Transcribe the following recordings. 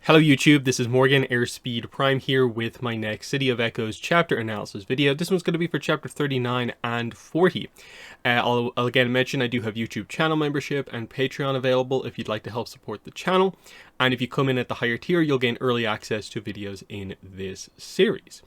Hello YouTube, this is Morgan Airspeed Prime here with my next City of Echoes chapter analysis video. This one's going to be for chapter 39 and 40. I'll again mention I do have YouTube channel membership and Patreon available if you'd like to help support the channel. And if you come in at the higher tier, you'll gain early access to videos in this series.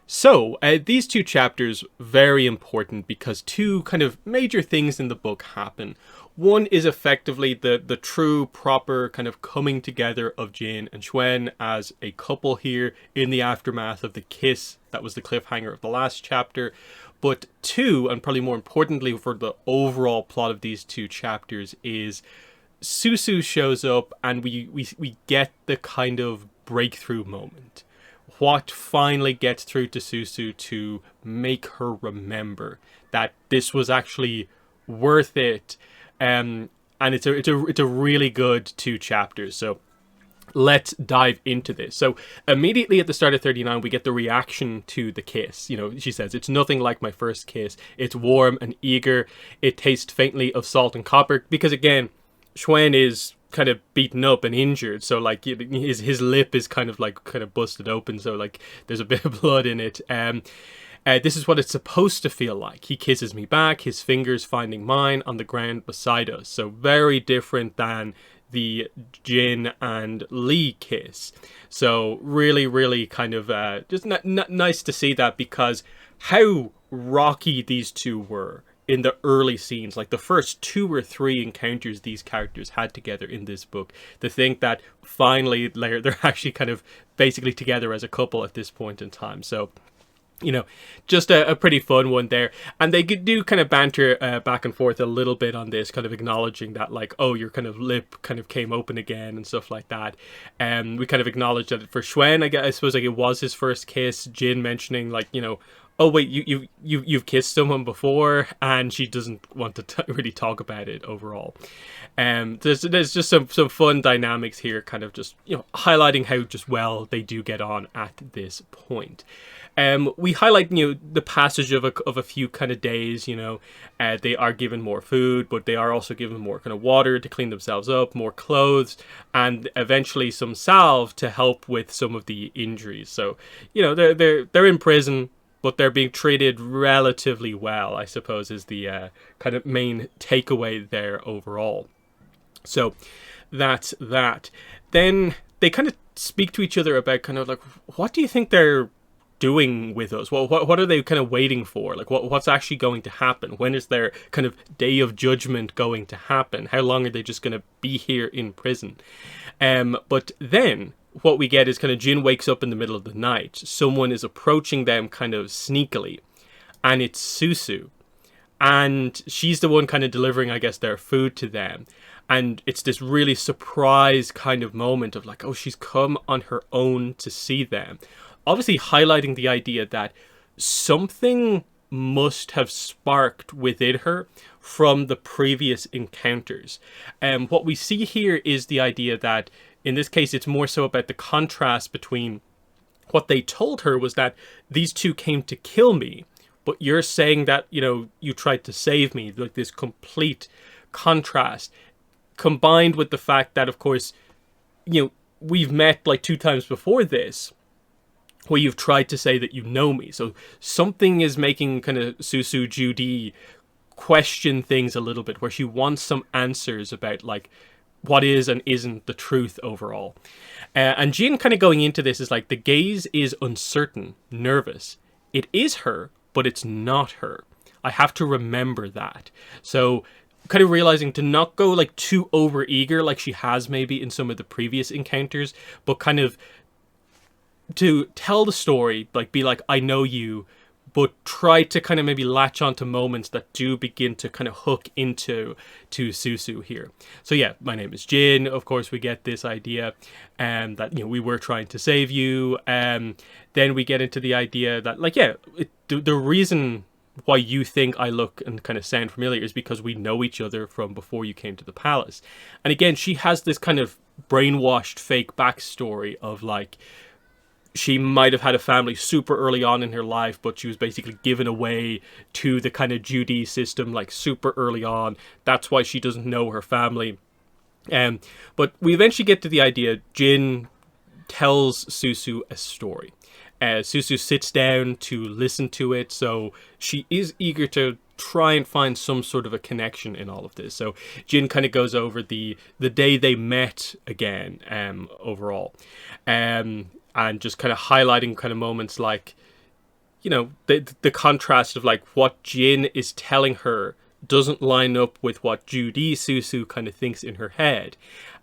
So, these two chapters, very important because two kind of major things in the book happen. One is effectively the true, proper kind of coming together of Jin and Xuan as a couple here in the aftermath of the kiss that was the cliffhanger of the last chapter. But two, and probably more importantly for the overall plot of these two chapters, is Suzu shows up and we get the kind of breakthrough moment. What finally gets through to Suzu to make her remember that this was actually worth it. And it's a really good two chapters. So let's dive into this. So immediately at the start of 39, we get the reaction to the kiss. You know, she says, "It's nothing like my first kiss. It's warm and eager. It tastes faintly of salt and copper." Because again, Xuan is kind of beaten up and injured. So like his lip is kind of busted open. So like there's a bit of blood in it. This is what it's supposed to feel like. He kisses me back, his fingers finding mine on the ground beside us. So very different than the Jin and Lee kiss. So really, really kind of just nice to see that, because how rocky these two were in the early scenes, like the first 2 or 3 encounters these characters had together in this book, to think that finally they're actually kind of basically together as a couple at this point in time. So, you know, just a pretty fun one there. And they do kind of banter back and forth a little bit on this, kind of acknowledging that, like, oh, your kind of lip kind of came open again and stuff like that. We kind of acknowledge that for Xuan, I suppose, like, it was his first kiss. Jin mentioning, like, you know, oh wait, you've kissed someone before, and she doesn't want to really talk about it overall. There's just some fun dynamics here, kind of just, you know, highlighting how just well they do get on at this point. We highlight, you know, the passage of a few kind of days. You know, they are given more food, but they are also given more kind of water to clean themselves up, more clothes, and eventually some salve to help with some of the injuries. So, you know, they're in prison, but they're being treated relatively well, I suppose, is the kind of main takeaway there overall. So that's that. Then they kind of speak to each other about kind of like, what do you think they're doing with us? Well, what are they kind of waiting for? Like, what's actually going to happen? When is their kind of day of judgment going to happen? How long are they just going to be here in prison? But then what we get is kind of Jin wakes up in the middle of the night. Someone is approaching them kind of sneakily, and it's Suzu. And she's the one kind of delivering, I guess, their food to them. And it's this really surprise kind of moment of like, oh, she's come on her own to see them. Obviously highlighting the idea that something must have sparked within her from the previous encounters. And what we see here is the idea that, in this case, it's more so about the contrast between what they told her was that these two came to kill me, but you're saying that, you know, you tried to save me. Like this complete contrast, combined with the fact that, of course, you know, we've met like 2 times before this, where you've tried to say that you know me. So something is making kind of Suzu Judy question things a little bit, where she wants some answers about like what is and isn't the truth overall. And Jin kind of going into this is like, the gaze is uncertain, nervous. It is her, but it's not her. I have to remember that. So kind of realizing to not go like too over eager like she has maybe in some of the previous encounters, but kind of to tell the story, like be like, I know you, but try to kind of maybe latch onto moments that do begin to kind of hook into Suzu here. So yeah, my name is Jin. Of course, we get this idea that, you know, we were trying to save you. Then we get into the idea that, like, yeah, the reason why you think I look and kind of sound familiar is because we know each other from before you came to the palace. And again, she has this kind of brainwashed fake backstory of like, she might have had a family super early on in her life, but she was basically given away to the kind of Judy system like super early on. That's why she doesn't know her family. But we eventually get to the idea, Jin tells Suzu a story. Suzu sits down to listen to it, so she is eager to try and find some sort of a connection in all of this. So Jin kind of goes over the day they met again, overall, and just kind of highlighting kind of moments like, you know, the contrast of like what Jin is telling her doesn't line up with what Judy Suzu kind of thinks in her head.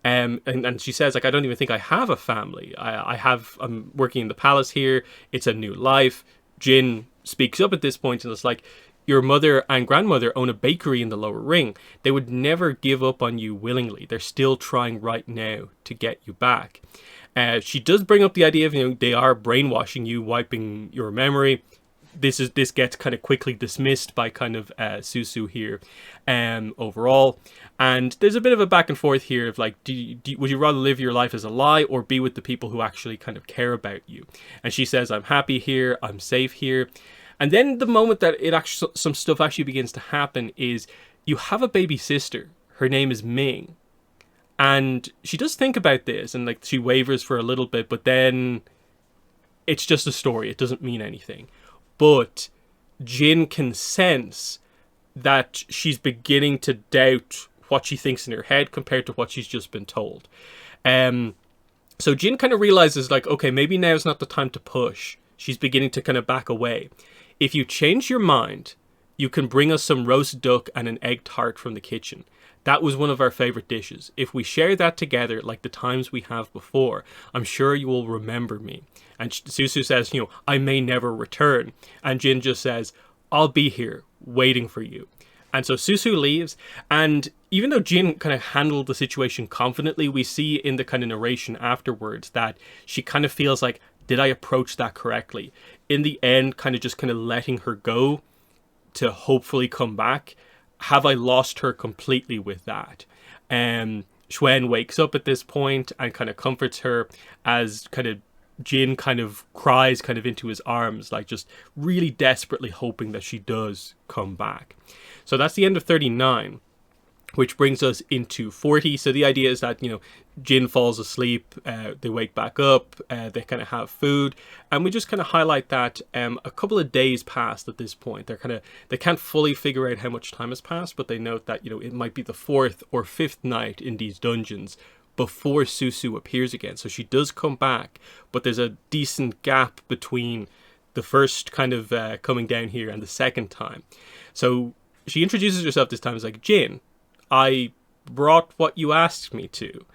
And she says, like, I don't even think I have a family. I'm working in the palace here. It's a new life. Jin speaks up at this point and it's like, your mother and grandmother own a bakery in the lower ring. They would never give up on you willingly. They're still trying right now to get you back. She does bring up the idea of, you know, they are brainwashing you, wiping your memory. This gets kind of quickly dismissed by kind of Suzu here, overall. And there's a bit of a back and forth here of like, would you rather live your life as a lie or be with the people who actually kind of care about you? And she says, I'm happy here, I'm safe here. And then the moment that some stuff actually begins to happen is you have a baby sister. Her name is Ming. And she does think about this and like she wavers for a little bit, but then it's just a story. It doesn't mean anything. But Jin can sense that she's beginning to doubt what she thinks in her head compared to what she's just been told. So Jin kind of realizes like, okay, maybe now's not the time to push. She's beginning to kind of back away. If you change your mind, you can bring us some roast duck and an egg tart from the kitchen. That was one of our favorite dishes. If we share that together like the times we have before, I'm sure you will remember me. And Suzu says, you know, I may never return. And Jin just says, I'll be here waiting for you. And so Suzu leaves, and even though Jin kind of handled the situation confidently, we see in the kind of narration afterwards that she kind of feels like, did I approach that correctly? In the end, kind of letting her go to hopefully come back. Have I lost her completely with that? Xuan wakes up at this point and kind of comforts her as kind of Jin kind of cries kind of into his arms, like just really desperately hoping that she does come back. So that's the end of 39, which brings us into 40. So the idea is that, you know, Jin falls asleep, they wake back up, they kind of have food, and we just kind of highlight that a couple of days passed at this point. They can't fully figure out how much time has passed, but they note that, you know, it might be the 4th or 5th night in these dungeons before Suzu appears again. So she does come back, but there's a decent gap between the first kind of coming down here and the second time. So she introduces herself this time as like, Jin, I brought what you asked me to.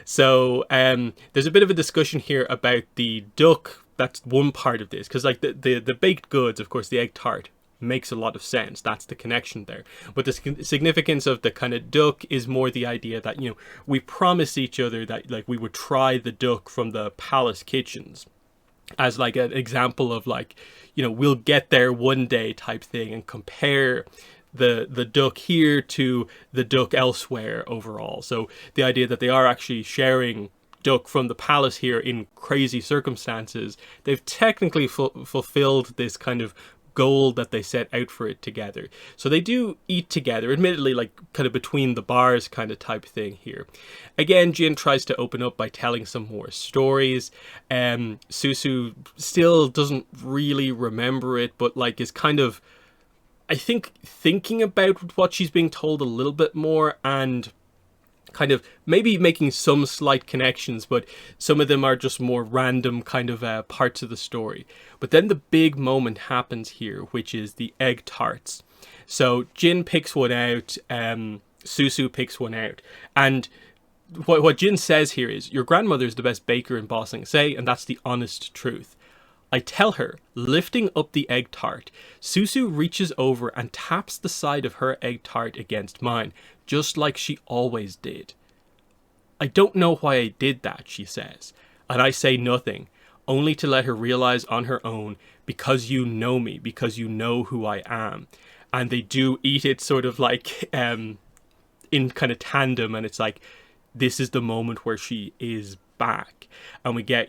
So there's a bit of a discussion here about the duck. That's one part of this, because like the baked goods, of course, the egg tart makes a lot of sense. That's the connection there. But the significance of the kind of duck is more the idea that, you know, we promised each other that like we would try the duck from the palace kitchens as like an example of like, you know, we'll get there one day type thing, and compare the duck here to the duck elsewhere overall. So the idea that they are actually sharing duck from the palace here in crazy circumstances, they've technically fulfilled this kind of goal that they set out for it together. So they do eat together, admittedly like kind of between the bars kind of type thing here. Again, Jin tries to open up by telling some more stories. Suzu still doesn't really remember it, but like is kind of, I think, thinking about what she's being told a little bit more, and kind of maybe making some slight connections, but some of them are just more random kind of parts of the story. But then the big moment happens here, which is the egg tarts. So Jin picks one out, Suzu picks one out, and what Jin says here is, your grandmother is the best baker in Ba Sing Se, and that's the honest truth. I tell her, lifting up the egg tart. Suzu reaches over and taps the side of her egg tart against mine, just like she always did. I don't know why I did that, she says, and I say nothing, only to let her realize on her own, because you know me, because you know who I am. And they do eat it sort of like in kind of tandem, and it's like, this is the moment where she is back. And we get,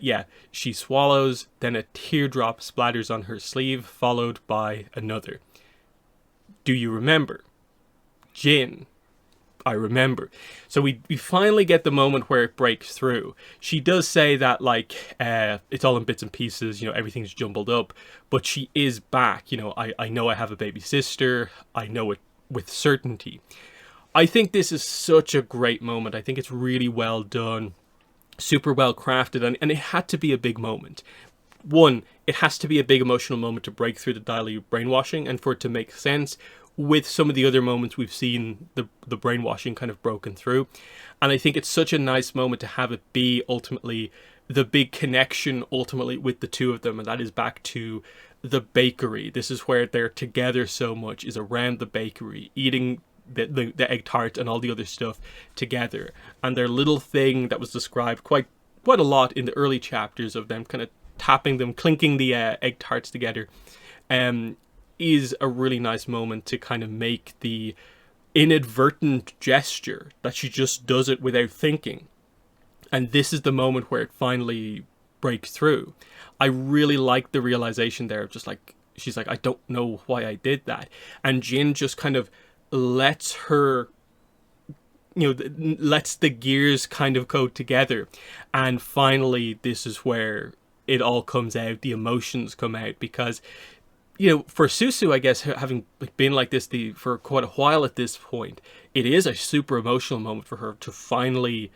she swallows, then a teardrop splatters on her sleeve, followed by another. Do you remember? Jin. I remember. So we finally get the moment where it breaks through. She does say that, like, it's all in bits and pieces, you know, everything's jumbled up, but she is back. You know, I know I have a baby sister. I know it with certainty. I think this is such a great moment. I think it's really well done, super well crafted, and it had to be a big moment. One, it has to be a big emotional moment to break through the Dali brainwashing and for it to make sense with some of the other moments we've seen the brainwashing kind of broken through. And I think it's such a nice moment to have it be ultimately the big connection ultimately with the two of them, and that is back to the bakery. This is where they're together so much, is around the bakery, eating the egg tart and all the other stuff together. And their little thing that was described quite a lot in the early chapters of them kind of tapping them, clinking the egg tarts together, is a really nice moment to kind of make the inadvertent gesture that she just does it without thinking. And this is the moment where it finally breaks through. I really like the realization there of just like, she's like, I don't know why I did that. And Jin just kind of lets her, you know, lets the gears kind of go together. And finally, this is where it all comes out, the emotions come out, because, you know, for Suzu, I guess, having been like this for quite a while at this point, it is a super emotional moment for her to finally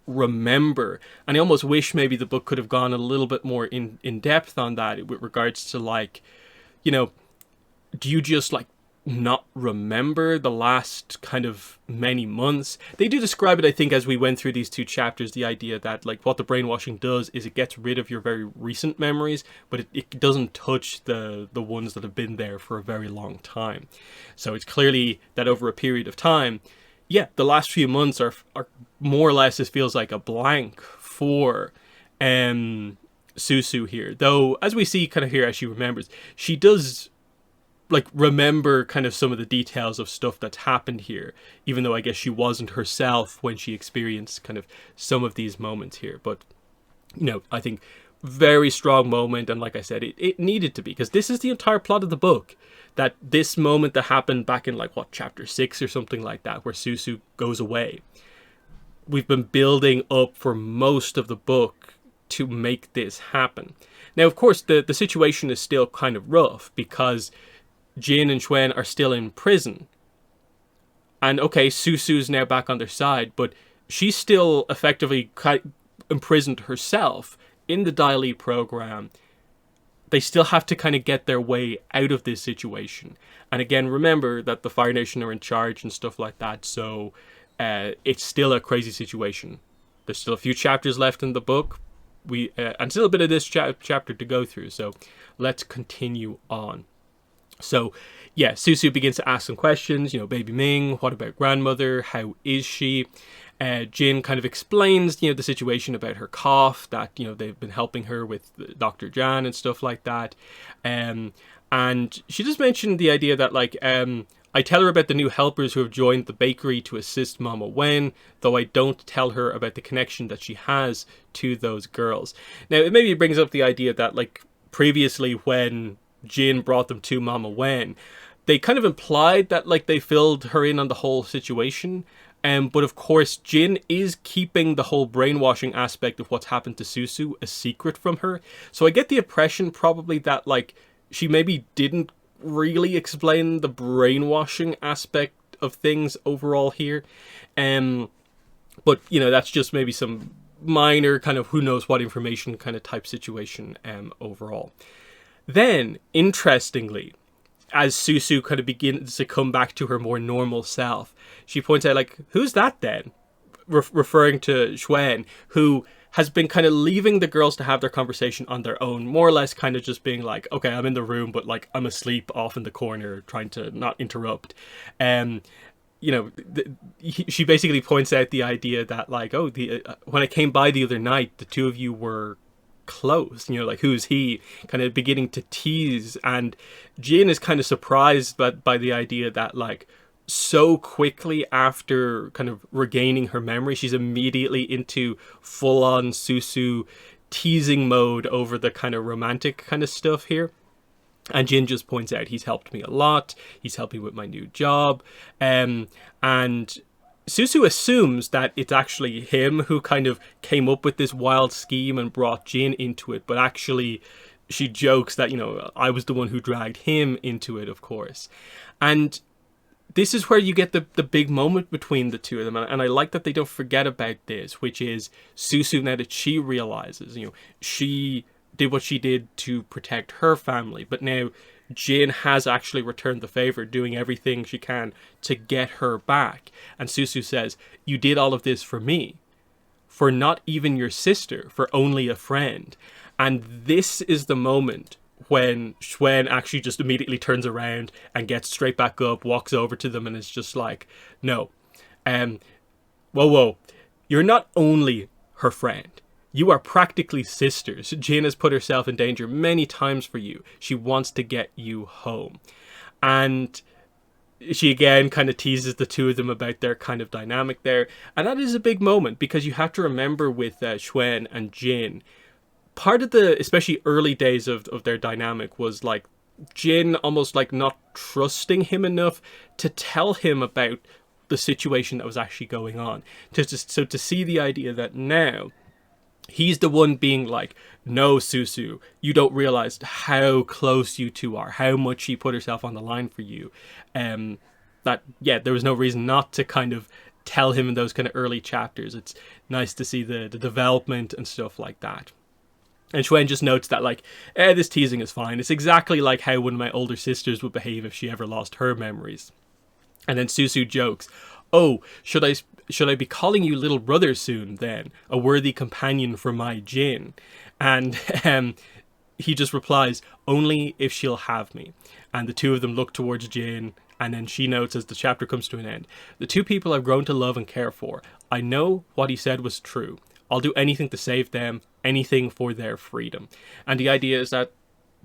remember. And I almost wish maybe the book could have gone a little bit more in depth on that with regards to, like, you know, do you just like not remember the last kind of many months? They do describe it, I think, as we went through these two chapters, the idea that, like, what the brainwashing does is it gets rid of your very recent memories, but it doesn't touch the ones that have been there for a very long time. So it's clearly that over a period of time, yeah, the last few months are more or less, it feels like a blank for Suzu here. Though, as we see kind of here as she remembers, she does like remember kind of some of the details of stuff that's happened here, even though I guess she wasn't herself when she experienced kind of some of these moments here. But, you know, I think very strong moment, and like I said, it needed to be, because this is the entire plot of the book, that this moment that happened back in, like, what, chapter 6 or something like that, where Suzu goes away, we've been building up for most of the book to make this happen. Now, of course, the situation is still kind of rough, because Jin and Xuan are still in prison. And okay, Suzu's now back on their side, but she's still effectively imprisoned herself in the Dai Li program. They still have to kind of get their way out of this situation. And again, remember that the Fire Nation are in charge and stuff like that, so it's still a crazy situation. There's still a few chapters left in the book, and still a bit of this chapter to go through, so let's continue on. So, yeah, Suzu begins to ask some questions, you know, baby Ming, what about grandmother, how is she? Jin kind of explains, you know, the situation about her cough, that, you know, they've been helping her with Dr. Jan and stuff like that. And she just mentioned the idea that, like, I tell her about the new helpers who have joined the bakery to assist Mama Wen, though I don't tell her about the connection that she has to those girls. Now, it maybe brings up the idea that, like, previously when Jin brought them to Mama Wen, they kind of implied that, like, they filled her in on the whole situation. But of course, Jin is keeping the whole brainwashing aspect of what's happened to Suzu a secret from her. So I get the impression probably that, like, she maybe didn't really explain the brainwashing aspect of things overall here. But, you know, that's just maybe some minor kind of who knows what information kind of type situation overall. Then, interestingly, as Suzu kind of begins to come back to her more normal self, she points out, like, who's that then? Referring to Xuan, who has been kind of leaving the girls to have their conversation on their own, more or less kind of just being like, okay, I'm in the room, but, like, I'm asleep off in the corner, trying to not interrupt. You know, she basically points out the idea that, like, oh, when I came by the other night, the two of you were close, you know, like, who's he, kind of beginning to tease. And Jin is kind of surprised by the idea that, like, so quickly after kind of regaining her memory, she's immediately into full-on Suzu teasing mode over the kind of romantic kind of stuff here. And Jin just points out, he's helped me a lot, he's helped me with my new job, and Suzu assumes that it's actually him who kind of came up with this wild scheme and brought Jin into it, but actually she jokes that, you know, I was the one who dragged him into it, of course. And this is where you get the big moment between the two of them, and I like that they don't forget about this, which is Suzu, now that she realizes, you know, she did what she did to protect her family, but now Jin has actually returned the favor, doing everything she can to get her back. And Suzu says, you did all of this for me, for not even your sister, for only a friend. And this is the moment when Xuan actually just immediately turns around and gets straight back up, walks over to them, and is just like, no, whoa, you're not only her friend. You are practically sisters. Jin has put herself in danger many times for you. She wants to get you home. And she again kind of teases the two of them about their kind of dynamic there. And that is a big moment, because you have to remember with Xuan and Jin, part of the, especially early days of their dynamic, was like Jin almost like not trusting him enough to tell him about the situation that was actually going on. So to see the idea that now he's the one being like, no, Suzu, you don't realize how close you two are, how much she put herself on the line for you. That, yeah, there was no reason not to kind of tell him in those kind of early chapters. It's nice to see the development and stuff like that. And Xuan just notes that, like, this teasing is fine. It's exactly like how one of my older sisters would behave if she ever lost her memories. And then Suzu jokes, oh, should I be calling you little brother soon then? A worthy companion for my Jin? And he just replies, only if she'll have me. And the two of them look towards Jin, and then she notes as the chapter comes to an end, the two people I've grown to love and care for. I know what he said was true. I'll do anything to save them, anything for their freedom. And the idea is that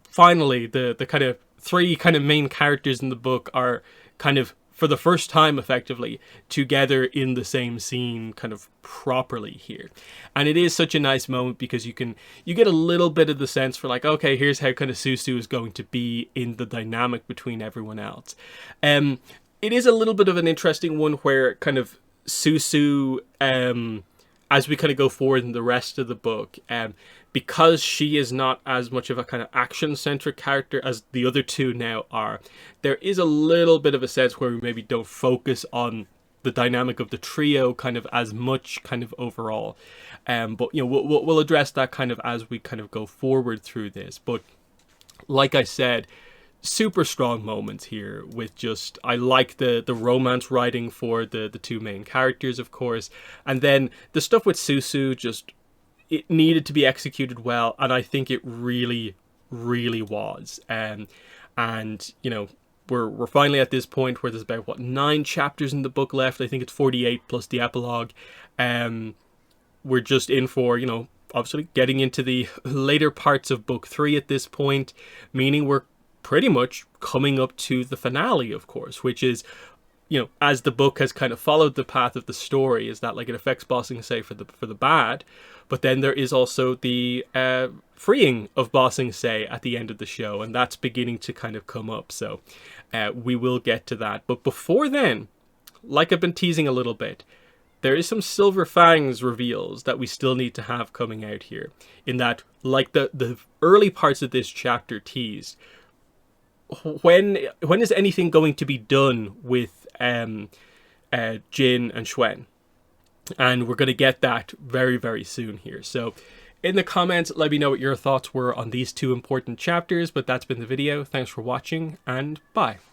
finally the kind of three kind of main characters in the book are kind of, for the first time effectively, together in the same scene kind of properly here. And it is such a nice moment, because you get a little bit of the sense for like, okay, here's how kind of Suzu is going to be in the dynamic between everyone else. It is a little bit of an interesting one where kind of Suzu, as we kind of go forward in the rest of the book, because she is not as much of a kind of action-centric character as the other two now are, there is a little bit of a sense where we maybe don't focus on the dynamic of the trio kind of as much kind of overall. But, you know, we'll address that kind of as we kind of go forward through this. But like I said, super strong moments here with just, I like the romance writing for the two main characters, of course. And then the stuff with Suzu, just, it needed to be executed well, and I think it really, really was. And you know, we're finally at this point where there's about, what, 9 chapters in the book left. I think it's 48 plus the epilogue. We're just in for, you know, obviously getting into the later parts of book 3 at this point, meaning we're pretty much coming up to the finale, of course, which is, you know, as the book has kind of followed the path of the story, is that, like, it affects Ba Sing Se for the bad, but then there is also the freeing of Ba Sing Se at the end of the show, and that's beginning to kind of come up. So we will get to that. But before then, like I've been teasing a little bit, there is some Silver Fangs reveals that we still need to have coming out here. In that, like the early parts of this chapter teased, when is anything going to be done with Jin and Xuan? And we're going to get that very, very soon here. So in the comments, let me know what your thoughts were on these two important chapters. But that's been the video. Thanks for watching, and bye.